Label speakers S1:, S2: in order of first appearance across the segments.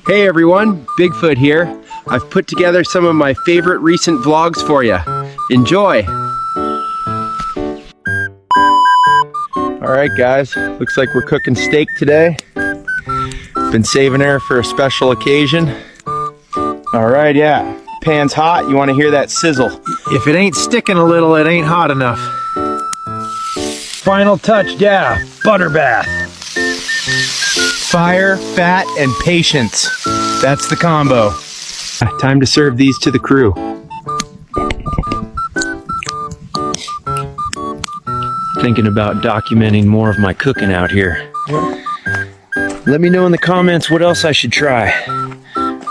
S1: Hey everyone, Bigfoot here. I've put together some of my favorite recent vlogs for you. Enjoy! Alright guys, looks like we're cooking steak today. Been saving her for a special occasion. Alright, yeah. Pan's hot, you want to hear that sizzle. If it ain't sticking a little, it ain't hot enough. Final touch, yeah, butter bath. Fire, fat, and patience. That's the combo. Time to serve these to the crew. Thinking about documenting more of my cooking out here. Let me know in the comments what else I should try.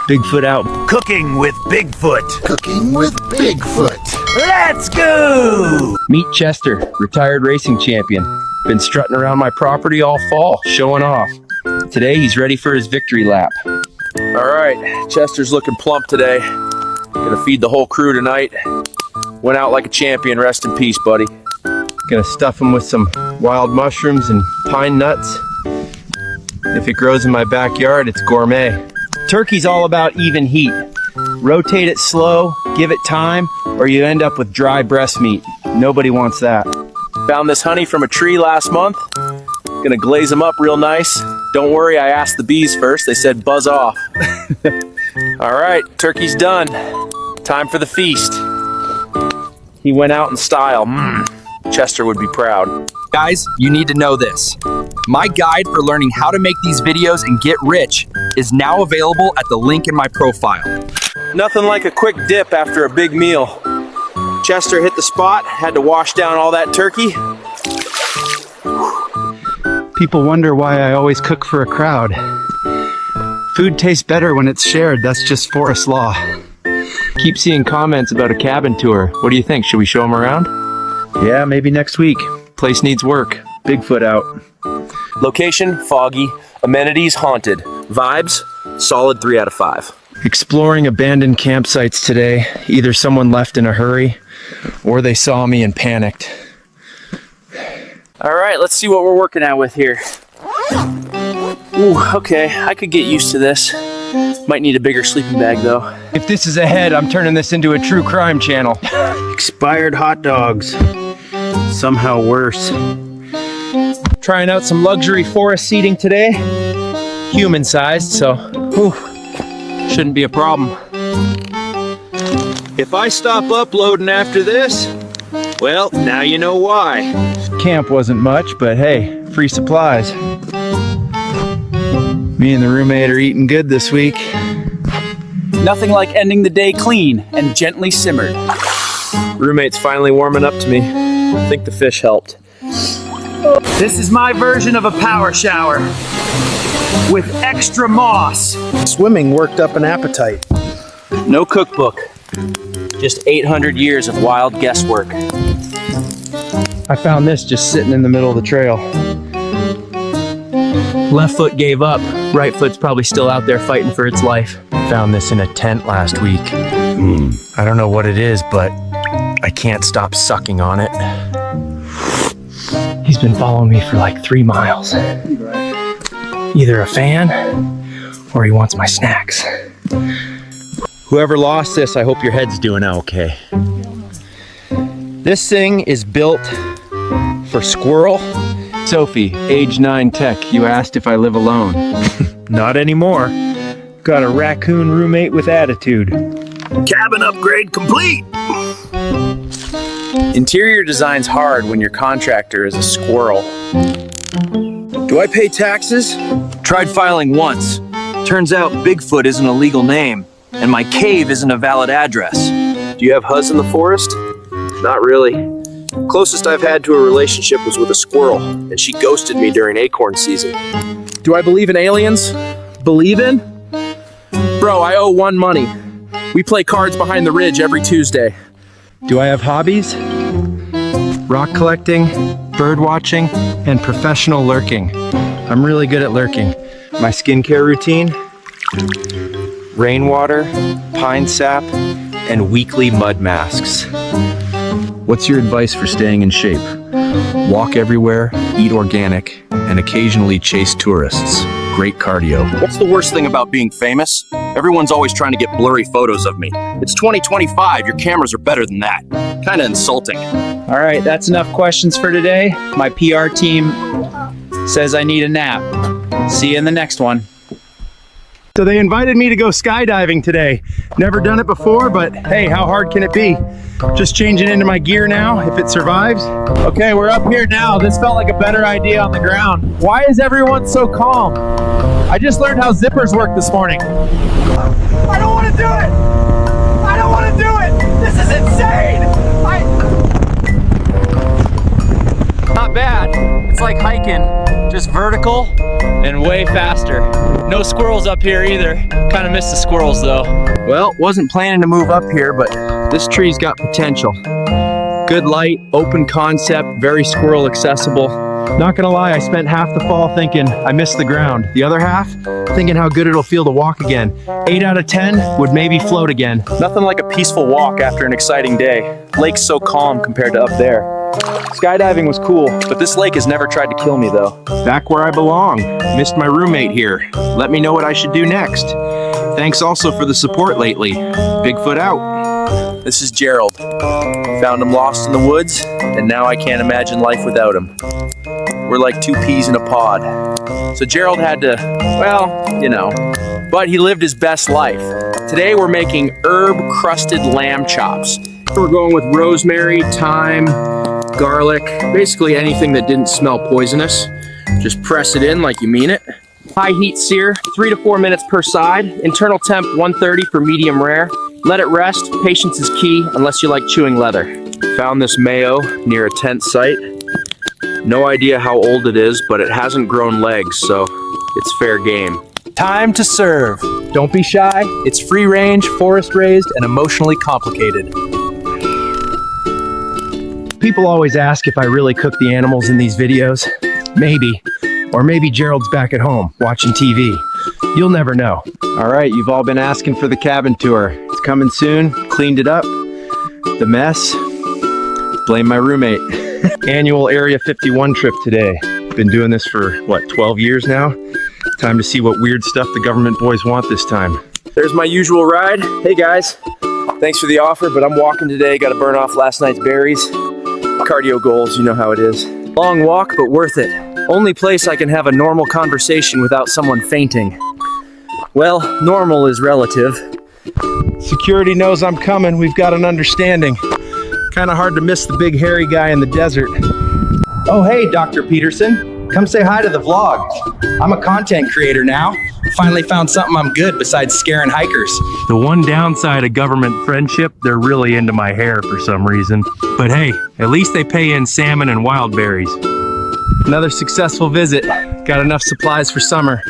S1: Bigfoot out.
S2: Cooking with Bigfoot.
S3: Cooking with Bigfoot.
S2: Let's go!
S1: Meet Chester, retired racing champion. Been strutting around my property all fall, showing off. Today he's ready for his victory lap. All right, Chester's looking plump today. Gonna feed the whole crew tonight. Went out like a champion, rest in peace, buddy. Gonna stuff him with some wild mushrooms and pine nuts. If it grows in my backyard, it's gourmet. Turkey's all about even heat. Rotate it slow, give it time, or you end up with dry breast meat. Nobody wants that. Found this honey from a tree last month. Gonna glaze them up real nice. Don't worry, I asked the bees first. They said buzz off. All right, turkey's done. Time for the feast. He went out in style. Chester would be proud.
S4: Guys, you need to know this. My guide for learning how to make these videos and get rich is now available at the link in my profile.
S1: Nothing like a quick dip after a big meal. Chester hit the spot, had to wash down all that turkey. People wonder why I always cook for a crowd. Food tastes better when it's shared, that's just forest law. Keep seeing comments about a cabin tour. What do you think? Should we show them around? Yeah, maybe next week. Place needs work. Bigfoot out. Location, foggy. Amenities, haunted. Vibes, solid 3 out of 5. Exploring abandoned campsites today. Either someone left in a hurry, or they saw me and panicked. All right, let's see what we're working at with here. Ooh, okay, I could get used to this. Might need a bigger sleeping bag though. If this is a head, I'm turning this into a true crime channel. Expired hot dogs. Somehow worse. Trying out some luxury forest seating today. Human sized, so shouldn't be a problem. If I stop uploading after this, well, now you know why. Camp wasn't much, but hey, free supplies. Me and the roommate are eating good this week.
S4: Nothing like ending the day clean and gently simmered.
S1: Roommate's finally warming up to me. I think the fish helped.
S2: This is my version of a power shower with extra moss.
S1: Swimming worked up an appetite. No cookbook. Just 800 years of wild guesswork. I found this just sitting in the middle of the trail. Left foot gave up. Right foot's probably still out there fighting for its life. Found this in a tent last week. I don't know what it is, but I can't stop sucking on it. He's been following me for like 3 miles. Either a fan or he wants my snacks. Whoever lost this, I hope your head's doing okay. This thing is built for squirrel. Sophie, age 9 tech, you asked if I live alone. Not anymore. Got a raccoon roommate with attitude.
S2: Cabin upgrade complete.
S1: Interior design's hard when your contractor is a squirrel. Do I pay taxes? Tried filing once. Turns out Bigfoot isn't a legal name, and my cave isn't a valid address. Do you have huzz in the forest? Not really. Closest I've had to a relationship was with a squirrel, and she ghosted me during acorn season. Do I believe in aliens? Believe in? Bro, I owe one money. We play cards behind the ridge every Tuesday. Do I have hobbies? Rock collecting, bird watching, and professional lurking. I'm really good at lurking. My skincare routine? Rainwater, pine sap, and weekly mud masks. What's your advice for staying in shape? Walk everywhere, eat organic, and occasionally chase tourists.
S4: great cardio. What's the worst thing about being famous? Everyone's always trying to get blurry photos of me. It's 2025, your cameras are better than that. Kinda insulting.
S2: All right, that's enough questions for today. My PR team says I need a nap. See you in the next one.
S1: So they invited me to go skydiving today. Never done it before, but hey, how hard can it be? Just changing into my gear now, if it survives.
S2: Okay, we're up here now. This felt like a better idea on the ground. Why is everyone so calm? I just learned how zippers work this morning. I don't want to do it! I don't want to do it! This is insane! Not bad. It's like hiking, just vertical and way faster. No squirrels up here either. Kind of miss the squirrels though.
S4: Well, wasn't planning to move up here, but this tree's got potential. Good light, open concept, very squirrel accessible.
S1: Not gonna lie, I spent half the fall thinking I missed the ground. The other half, thinking how good it'll feel to walk again. 8 out of 10 would maybe float again.
S2: Nothing like a peaceful walk after an exciting day. Lake's so calm compared to up there. Skydiving was cool, but this lake has never tried to kill me though.
S1: Back where I belong. Missed my roommate here. Let me know what I should do next. Thanks also for the support lately. Bigfoot out.
S4: This is Gerald. Found him lost in the woods, and now I can't imagine life without him. We're like two peas in a pod. So Gerald had to, well, you know, but he lived his best life. Today we're making herb-crusted lamb chops. We're going with rosemary, thyme, garlic, basically anything that didn't smell poisonous. Just press it in like you mean it. High heat sear, 3 to 4 minutes per side. Internal temp 130 for medium rare. Let it rest. Patience is key unless you like chewing leather. Found this mayo near a tent site. No idea how old it is, but it hasn't grown legs, so it's fair game.
S2: Time to serve.
S4: Don't be shy. It's free range, forest raised, and emotionally complicated.
S1: People always ask if I really cook the animals in these videos. Maybe. Or maybe Gerald's back at home, watching TV. You'll never know. All right, you've all been asking for the cabin tour. It's coming soon. Cleaned it up. The mess. Blame my roommate. Annual Area 51 trip today. Been doing this for, what, 12 years now? Time to see what weird stuff the government boys want this time.
S4: There's my usual ride. Hey guys, thanks for the offer, but I'm walking today. Got to burn off last night's berries. Cardio goals, you know how it is. Long walk, but worth it. Only place I can have a normal conversation without someone fainting. Well, normal is relative.
S1: Security knows I'm coming. We've got an understanding. Kind of hard to miss the big hairy guy in the desert. Oh, hey, Dr. Peterson. Come say hi to the vlog. I'm a content creator now. Finally found something I'm good besides scaring hikers. The one downside of government friendship, they're really into my hair for some reason. But hey, at least they pay in salmon and wild berries. Another successful visit. Got enough supplies for summer.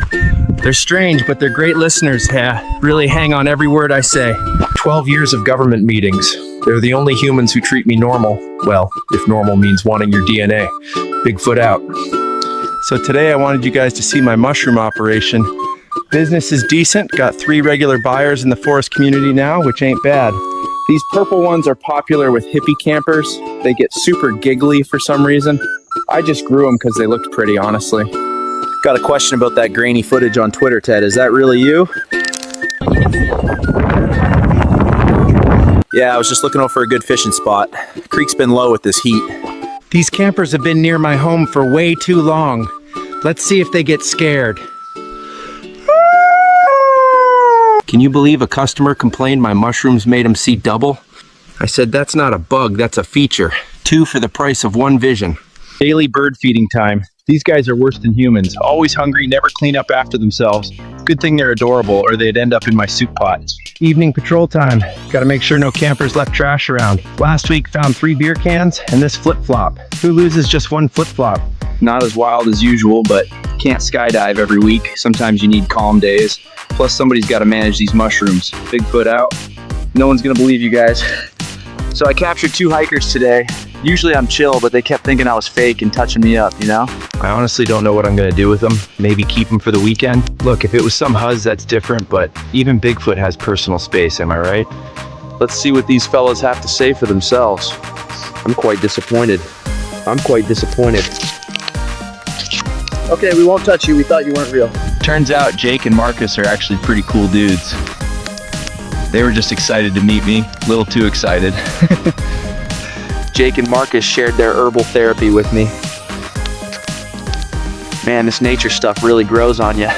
S1: They're strange, but they're great listeners. Really hang on every word I say. 12 years of government meetings. They're the only humans who treat me normal. Well, if normal means wanting your DNA. Bigfoot out. So today I wanted you guys to see my mushroom operation. Business is decent. Got 3 regular buyers in the forest community now, which ain't bad. These purple ones are popular with hippie campers. They get super giggly for some reason. I just grew them because they looked pretty, honestly. Got a question about that grainy footage on Twitter, Ted. Is that really you? Yeah, I was just looking out for a good fishing spot. Creek's been low with this heat. These campers have been near my home for way too long. Let's see if they get scared. Can you believe a customer complained my mushrooms made him see double? I said, that's not a bug, that's a feature. 2 for the price of 1 vision. Daily bird feeding time. These guys are worse than humans. Always hungry, never clean up after themselves. Good thing they're adorable, or they'd end up in my soup pot. Evening patrol time. Gotta make sure no campers left trash around. Last week found 3 beer cans and this flip-flop. Who loses just 1 flip-flop? Not as wild as usual, but can't skydive every week. Sometimes you need calm days. Plus somebody's gotta manage these mushrooms. Bigfoot out. No one's gonna believe you guys. So I captured 2 hikers today. Usually I'm chill, but they kept thinking I was fake and touching me up, you know? I honestly don't know what I'm gonna do with them. Maybe keep them for the weekend. Look, if it was some huzz, that's different, but even Bigfoot has personal space, am I right? Let's see what these fellas have to say for themselves. I'm quite disappointed.
S4: Okay, we won't touch you. We thought you weren't real.
S1: Turns out Jake and Marcus are actually pretty cool dudes. They were just excited to meet me, a little too excited.
S4: Jake and Marcus shared their herbal therapy with me. Man, this nature stuff really grows on you.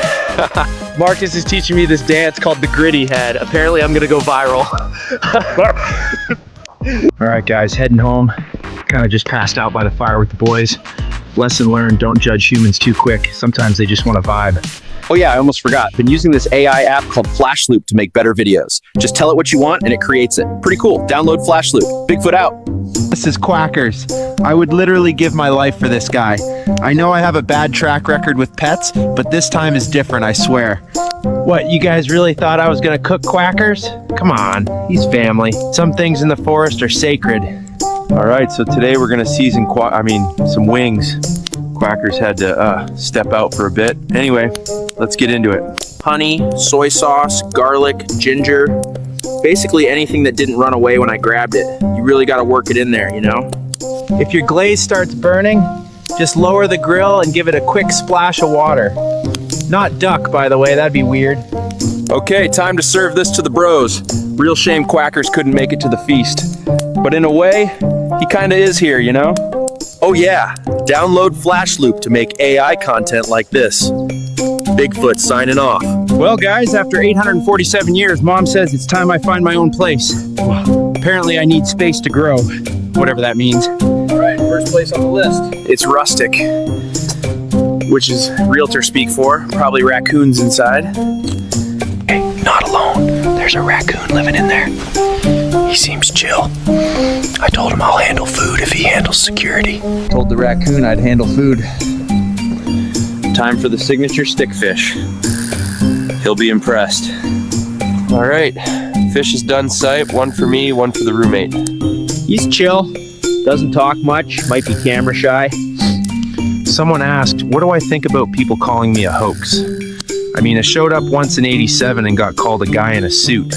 S4: Marcus is teaching me this dance called the gritty head. Apparently I'm gonna go viral.
S1: All right, guys, heading home. Kind of just passed out by the fire with the boys. Lesson learned, don't judge humans too quick. Sometimes they just want to vibe.
S5: Oh yeah, I almost forgot. Been using this AI app called Flash Loop to make better videos. Just tell it what you want and it creates it. Pretty cool. Download Flash Loop. Bigfoot out.
S1: This is Quackers. I would literally give my life for this guy. I know I have a bad track record with pets, but this time is different, I swear. What, you guys really thought I was gonna cook Quackers? Come on, he's family. Some things in the forest are sacred. All right, so today we're gonna season some wings. Quackers had to step out for a bit. Anyway, let's get into it.
S4: Honey, soy sauce, garlic, ginger. Basically anything that didn't run away when I grabbed it. You really gotta work it in there, you know?
S1: If your glaze starts burning, just lower the grill and give it a quick splash of water. Not duck, by the way, that'd be weird.
S5: Okay, time to serve this to the bros. Real shame Quackers couldn't make it to the feast. But in a way, he kinda is here, you know?
S4: Oh yeah, download Flash Loop to make AI content like this. Bigfoot signing off.
S1: Well, guys, after 847 years, Mom says it's time I find my own place. Apparently, I need space to grow, whatever that means.
S4: All right, first place on the list. It's rustic, which is realtor speak for. Probably raccoons inside.
S6: Hey, not alone. There's a raccoon living in there. He seems chill. I told him I'll handle food if he handles security.
S1: Told the raccoon I'd handle food. Time for the signature stick fish. He'll be impressed.
S7: All right, fish is done sight. One for me, one for the roommate.
S2: He's chill. Doesn't talk much. Might be camera shy.
S1: Someone asked, what do I think about people calling me a hoax? I mean, I showed up once in '87 and got called a guy in a suit.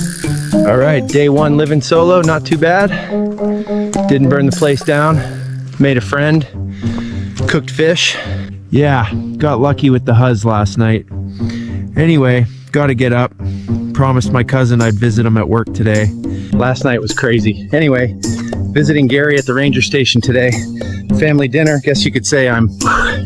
S1: All right, day one living solo, not too bad. Didn't burn the place down. Made a friend. Cooked fish. Yeah, got lucky with the huzz last night. Anyway, gotta get up. Promised my cousin I'd visit him at work today. Last night was crazy. Anyway, visiting Gary at the ranger station today. Family dinner, guess you could say I'm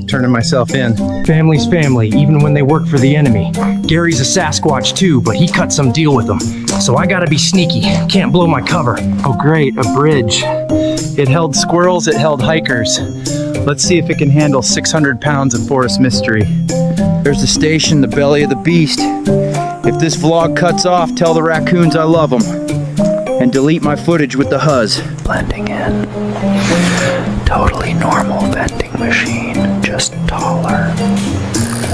S1: turning myself in.
S8: Family's family, even when they work for the enemy. Gary's a Sasquatch too, but he cut some deal with them. So I gotta be sneaky, can't blow my cover.
S1: Oh great, a bridge. It held squirrels, it held hikers. Let's see if it can handle 600 pounds of forest mystery. There's the station, the belly of the beast. If this vlog cuts off, tell the raccoons I love them. And delete my footage with the huzz.
S6: Blending in. Totally normal vending machine, just taller.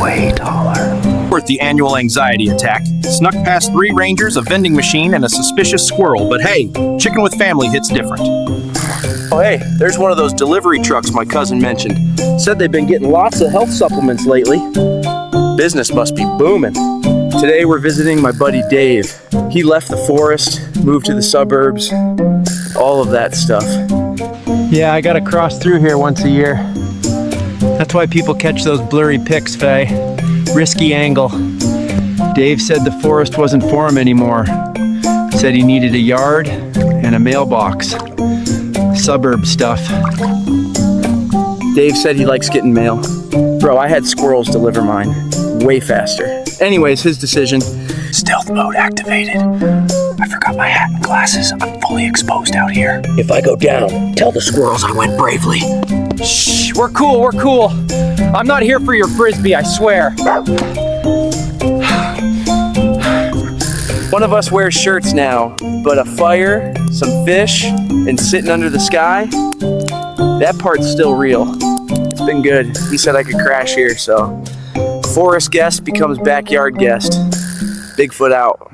S6: Way taller.
S5: Worth the annual anxiety attack. Snuck past 3 rangers, a vending machine, and a suspicious squirrel. But hey, chicken with family hits different.
S4: Oh hey, there's one of those delivery trucks my cousin mentioned. Said they've been getting lots of health supplements lately. Business must be booming. Today we're visiting my buddy Dave. He left the forest, moved to the suburbs, all of that stuff.
S1: Yeah, I gotta cross through here once a year. That's why people catch those blurry pics, Faye. Risky angle. Dave said the forest wasn't for him anymore. Said he needed a yard and a mailbox. Suburb stuff.
S4: Dave said he likes getting mail. Bro, I had squirrels deliver mine. Way faster. Anyways, his decision.
S6: Stealth mode activated. I forgot my hat and glasses. I'm fully exposed out here. If I go down, tell the squirrels I went bravely.
S2: Shh, we're cool, we're cool. I'm not here for your frisbee, I swear.
S4: One of us wears shirts now, but a fire, some fish, and sitting under the sky, that part's still real. It's been good. He said I could crash here, so forest guest becomes backyard guest. Bigfoot out.